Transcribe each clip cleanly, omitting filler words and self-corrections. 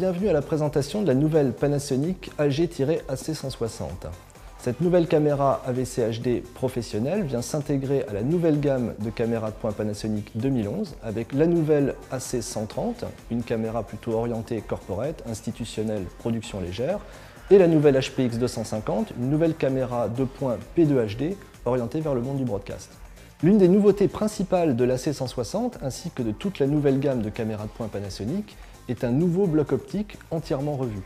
bienvenue à la présentation de la nouvelle Panasonic AG-AC160. Cette nouvelle caméra AVC HD professionnelle vient s'intégrer à la nouvelle gamme de caméras de pointe Panasonic 2011 avec la nouvelle AC130, une caméra plutôt orientée corporate, institutionnelle, production légère, et la nouvelle HPX 250, une nouvelle caméra de pointe P2 HD orientée vers le monde du broadcast. L'une des nouveautés principales de l'AC160 ainsi que de toute la nouvelle gamme de caméras de pointe Panasonic est un nouveau bloc optique entièrement revu.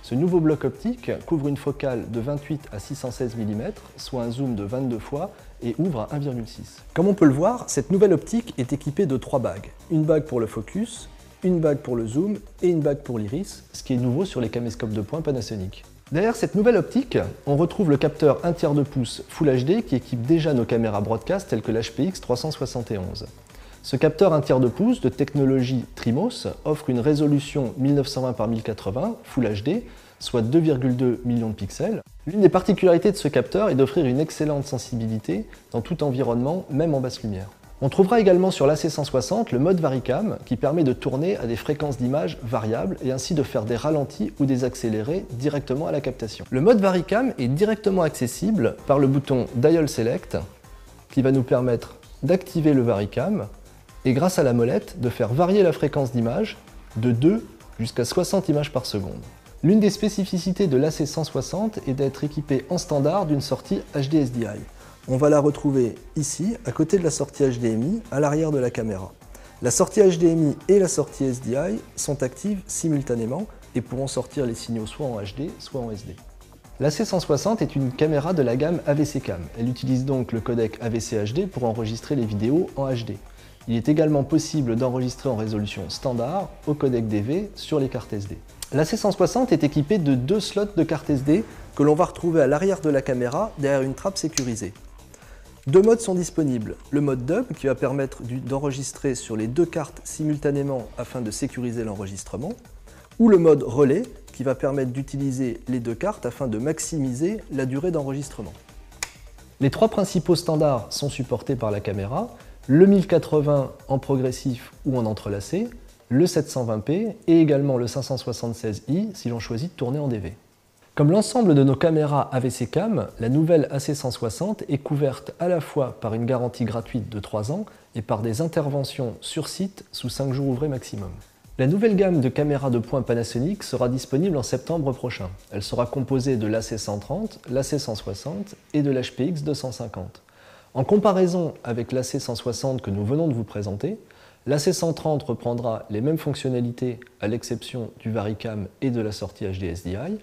Ce nouveau bloc optique couvre une focale de 28 à 616 mm, soit un zoom de 22 fois et ouvre à 1,6. Comme on peut le voir, cette nouvelle optique est équipée de 3 bagues. Une bague pour le focus, une bague pour le zoom et une bague pour l'iris, ce qui est nouveau sur les caméscopes de pointe Panasonic. Derrière cette nouvelle optique, on retrouve le capteur 1/3 de pouce Full HD qui équipe déjà nos caméras broadcast telles que l'HPX 371. Ce capteur 1/3 de pouce de technologie Trimos offre une résolution 1920 par 1080 Full HD, soit 2,2 millions de pixels. L'une des particularités de ce capteur est d'offrir une excellente sensibilité dans tout environnement, même en basse lumière. On trouvera également sur l'AC160 le mode Varicam qui permet de tourner à des fréquences d'image variables et ainsi de faire des ralentis ou des accélérés directement à la captation. Le mode Varicam est directement accessible par le bouton Dial Select qui va nous permettre d'activer le Varicam et grâce à la molette de faire varier la fréquence d'image de 2 jusqu'à 60 images par seconde. L'une des spécificités de l'AC160 est d'être équipé en standard d'une sortie HD SDI. On va la retrouver ici, à côté de la sortie HDMI, à l'arrière de la caméra. La sortie HDMI et la sortie SDI sont actives simultanément et pourront sortir les signaux soit en HD, soit en SD. L'AC160 est une caméra de la gamme AVC Cam. Elle utilise donc le codec AVC HD pour enregistrer les vidéos en HD. Il est également possible d'enregistrer en résolution standard au codec DV sur les cartes SD. L'AC160 est équipée de 2 slots de carte SD que l'on va retrouver à l'arrière de la caméra derrière une trappe sécurisée. 2 modes sont disponibles. Le mode Dub qui va permettre d'enregistrer sur les 2 cartes simultanément afin de sécuriser l'enregistrement, ou le mode Relais qui va permettre d'utiliser les 2 cartes afin de maximiser la durée d'enregistrement. Les 3 principaux standards sont supportés par la caméra, le 1080 en progressif ou en entrelacé, le 720p et également le 576i si l'on choisit de tourner en DV. Comme l'ensemble de nos caméras AVC Cam, la nouvelle AC160 est couverte à la fois par une garantie gratuite de 3 ans et par des interventions sur site sous 5 jours ouvrés maximum. La nouvelle gamme de caméras de pointe Panasonic sera disponible en septembre prochain. Elle sera composée de l'AC130, l'AC160 et de l'HPX 250. En comparaison avec l'AC160 que nous venons de vous présenter, l'AC130 reprendra les mêmes fonctionnalités à l'exception du Varicam et de la sortie HD SDI,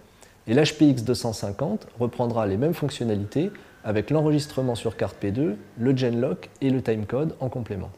et l'HPX 250 reprendra les mêmes fonctionnalités avec l'enregistrement sur carte P2, le Genlock et le timecode en complément.